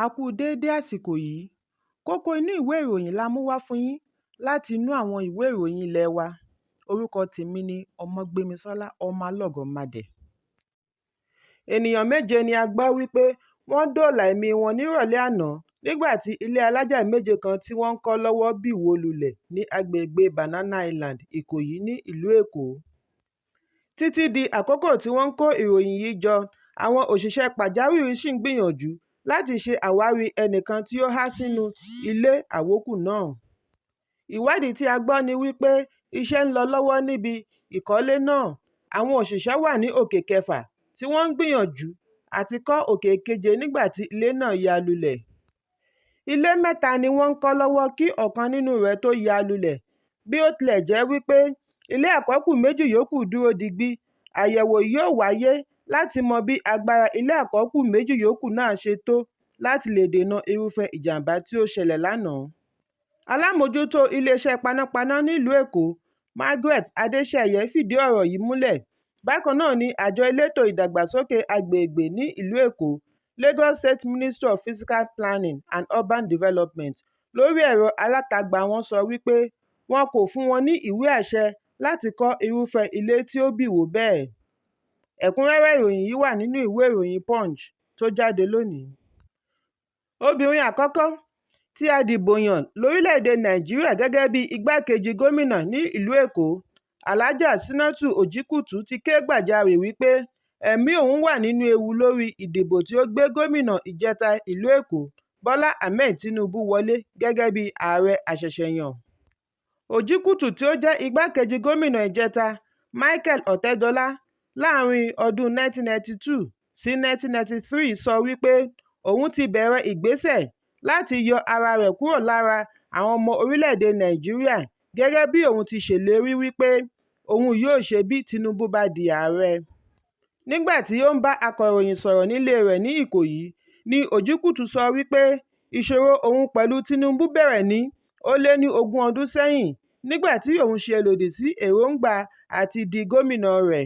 A kú déédé àsìkò yìí. Kókó inú ìwé ìròyìn la mú wá fún yín láti inú àwọn ìwé ìròyìn ilé wa. Orúkọ tèmi ni Ọmọgbémisọ́lá ọmọ Alọ́gọ̀madẹ̀. Ènìyàn 7 ni a gbọ́ wípé wọ́n dóòlà ẹ̀mí wọn nírọ̀lẹ́ àná nígbà tí ilé alájà 7 kan tí wọ́n ń kọ́ lọ́wọ́ bì wó lulẹ̀ ní agbègbè Banana Island, Ìkòyí ní ìlú Èkó. Títí di àkókò tí wọ́n ń kó ìròyìn yìí jọ, àwọn òṣìṣẹ́ pàjáwìrì ṣì ń gbìyànjú láti ṣe àwárí ẹnìkan tí ó há sínú ilé àwókù náà. Ìwádìí tí a gbọ́ ni wípé iṣẹ́ ń lọ lọ́wọ́ níbi ìkọ́lé náà. Àwọn òṣìṣẹ́ wà ní òkè 6 tí wọ́n ń gbìyànjú àti kọ́ òkè 7 nígbà tí ilé náà ya lulẹ̀. Ilé 3 ni wọ́n ń kọ́ lọ́wọ́ kí ọ̀kan nínú rẹ̀ tó ya lulẹ̀. Bí ó tilẹ̀ jẹ́ wípé ilé àkọ́kù 2 yòókù dúró digbí, àyẹ̀wò yóò wáyé láti mọ bí agbára ilé àkọ́kù 2 yòókù náà ṣe tó láti lè dènà irúfẹ́ ìjàmbá tí ó ṣẹlẹ̀ lánàá. Alámòjútó iléeṣẹ́ panápaná nílùú Èkó, Margaret Adéṣeyẹ fìdí ọ̀rọ̀ yìí múlẹ̀. Bákan náà ni àjọ elétò ìdàgbàsókè agbègbè ní ìlú Èkó, Lagos State Ministry of Physical Planning and Urban Development, lórí ẹ̀rọ alátagbà wọn sọ wípé wọn kò fún wọn ní ìwé àṣẹ láti kọ́ irúfẹ́ ilé tí ó bì wó bẹ́ẹ̀. Ẹ̀kúnrẹ́rẹ́ ìròyìn yìí wà nínú ìwé ìròyìn Punch tó jáde lónìí. Obìnrin àkọ́kọ́ tí a dìbò yàn lórílẹ̀‐èdè Nàìjíríà gẹ́gẹ́ bí igbákejì gómìnà ní ìlú Èkó, Alhaja Sínátù Òjìkùtù ti ké gbàjarè wípé ẹ̀mí òun wà nínú ewu lórí ìdìbò tí ó gbé gómìnà ìjẹta ìlú Èkó, Bọ́lá Ahmed Tinubu wọlé gẹ́gẹ́ bí ààrẹ àṣẹ̀ṣẹ̀yàn. Òjìkùtù tí ó jẹ́ igbákejì gómìnà ìjẹta, Michael Ọ̀tẹ́dọlá, láàrin ọdún 1992 sí 1993 sọ wípé òun ti bẹ̀rẹ̀ ìgbésẹ̀ láti yọ ara rẹ̀ kúrò lára àwọn ọmọ orílẹ̀-èdè Nàìjíríà gẹ́gẹ́ bí òun ti ṣèlérí wípé òun yóò ṣe bí Tinubu bá di ààrẹ. Nígbà tí ó ń bá akọ̀ròyìn sọ̀rọ̀ nílé rẹ̀ ní Ìkòyí ni Òjìkùtù sọ wípé ìṣòro òun pẹ̀lú Tinubu bẹ̀rẹ̀ ní ó lé ní 20 ọdún sẹ́yìn nígbà tí òun ṣe lòdì sí èròǹgbà àti di gómìnà rẹ̀.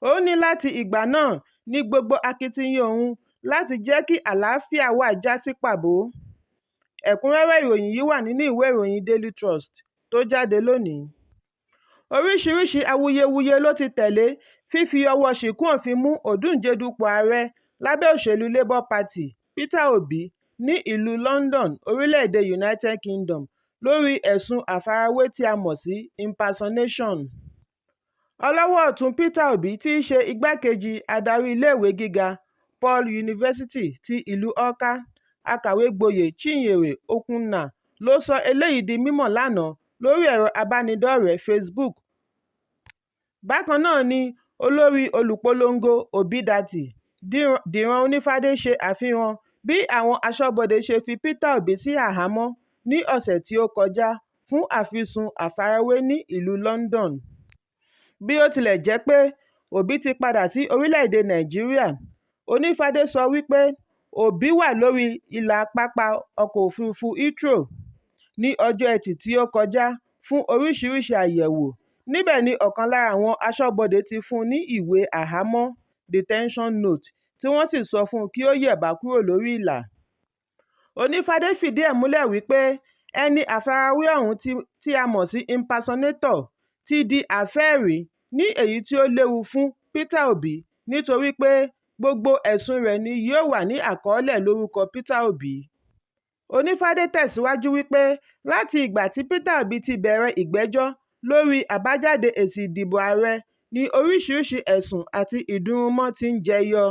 Ó ní láti ìgbà náà ní gbogbo akitiyan òun láti jẹ́ kí àlàáfíà wà já sí pàbó. Ẹ̀kúnrẹ́rẹ́ ìròyìn yìí wà nínú ìwé ìròyìn Daily Trust tó jáde lónìí. Oríṣiríṣi awuyewuye ló ti tẹ̀lé fífi ọwọ́ ṣìkún òfin mú Òdúnje dupò ààrẹ lábẹ́ òṣèlú Labour Party, Peter Obi, ní ìlú London, orílẹ̀-èdè United Kingdom, lórí ẹ̀sùn àfarawé tí a mọ̀ sí impersonation. Ọlọ́wọ́ ọ̀tún Peter Obi tí í ṣe igbákejì adarí iléèwé gíga Paul University ti ìlú Awka, akàwé gboyè Chinyere Okunna, ló sọ eléyìí di mímọ̀ lánàá lórí ẹ̀rọ abánidọ́rẹ̀ẹ́ Facebook. Bákan náà ni olórí olùpolongo Obidati, Dìran Onífádé, ṣe àfihàn bí àwọn aṣọ́bodè ṣe fi Peter Obi sí àhámọ́ ní ọ̀sẹ̀ tí ó kọjá fún àfisùn àfarawé ní ìlú London. Bí ó tilẹ̀ jẹ́ pé Obi ti padà sí orílẹ̀-èdè Nàìjíríà, Onífádé sọ wípé Obi wà lórí ìlà pápá ọkọ̀ òfurufú Heathrow ní ọjọ́ Ẹtì tí ó kọjá fún oríṣiríṣi àyẹ̀wò. Níbẹ̀ ni ọ̀kan lára àwọn aṣọ́bodè ti fún un ní ìwé àhámọ́ detention note tí wọ́n sì sọ fún un kí ó yẹ̀bá kúrò lórí ìlà. Onífádé fìdí ẹ̀ múlẹ̀ wípé ẹni àfarawé ọ̀hún tí a mọ̀ sí impersonator ti di àfẹ́ẹ̀rí ní èyí tí ó léwu fún Peter Obi nítorí pé gbogbo ẹ̀sùn rẹ̀ ni yóò wà ní àkọọ́lẹ̀ lórúkọ Peter Obi. Onífádé tẹ̀síwájú wípé láti ìgbà tí Peter Obi ti bẹ̀rẹ̀ ìgbẹ́jọ́ lórí àbájáde èsì ìdìbò ààrẹ ni oríṣiríṣi ẹ̀sùn àti ìdúnrúmọ́ ti ń jẹyọ.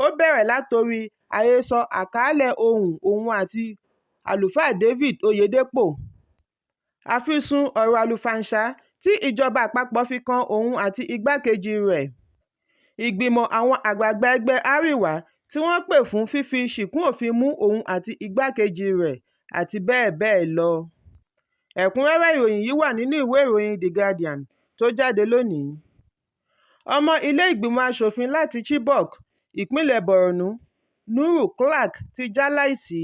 Ó bẹ̀rẹ̀ látorí àhesọ àkàálẹ̀ ohùn òun àti àlùfáà David Oyedepo, àfisùn ọ̀rọ̀ àlùfàǹṣá tí ìjọba àpapọ̀ fi kan òun àti igbákejì rẹ̀, ìgbìmọ̀ àwọn àgbààgbà ẹgbẹ́ Àríwá tí wọ́n pè fún fífi ṣìkún òfin mú òun àti igbákejì rẹ̀, àti bẹ́ẹ̀ bẹ́ẹ̀ lọ. Ẹ̀kúnrẹ́rẹ́ ìròyìn yìí wà nínú ìwé ìròyìn The Guardian tó jáde lónìí. Ọmọ ilé ìgbìmọ̀ aṣòfin láti Chibok, ìpínlẹ̀ Borno, Nuru Clark ti jáláìsí.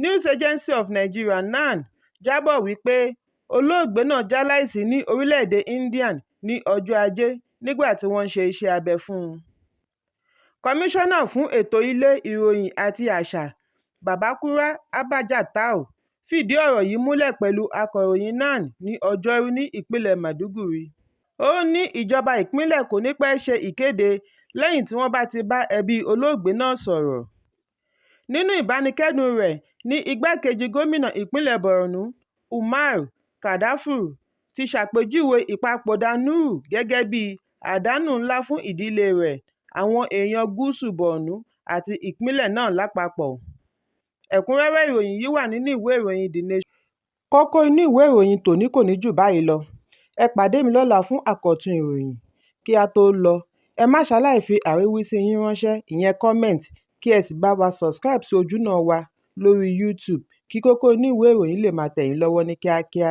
News Agency of Nigeria (NAN) jábọ̀ wípé olóògbé náà jáláìsí ní orílẹ̀-èdè India ní ọjọ́ Ajé nígbà tí wọ́n ń ṣe iṣẹ́ abẹ fún un. Kọmíṣánná fún ètò ilé, ìròyìn àti àṣà, Babakura Abba-Jatau, fìdí ọ̀rọ̀ yìí múlẹ̀ pẹ̀lú akọ̀ròyìn NAN ní Ọjọ́rú ní ìpínlẹ̀ Maiduguri. Ó ní ìjọba ìpínlẹ̀ kò ní pẹ́ ṣe ìkéde lẹ́yìn tí wọ́n bá ti bá ẹbí olóògbé náà sọ̀rọ̀. Nínú ìbánikẹ́dùn rẹ̀ ní igbákejì gómìnà ìpínlẹ̀ Borno, Umar Kadafur, ti ṣàpèjúwe ìpapòdà Nuru gẹ́gẹ́ bí àdánù ńlá fún ìdílé rẹ̀, àwọn èèyàn gúúsù Borno àti ìpínlẹ̀ náà lápapọ̀. Ẹ̀kúnrẹ́rẹ́ ìròyìn yìí wà nínú ìwé ìròyìn The Nation. Kókó inú ìwé ìròyìn tòní kò ní jù báyìí lọ. Ẹ pàdé mi lọ́la fún àkọ́tún ìròyìn. Kí a tó lọ, ẹ má ṣaláì fi àríwísí yín ránṣẹ́, ìyẹn comment, kí ẹ sì bá wa subscribe sí ojúnà wa lórí YouTube kí Kókó Inú Ìwé Ìròyìn lè máa tẹ̀ yín lọ́wọ́ ní kíákíá.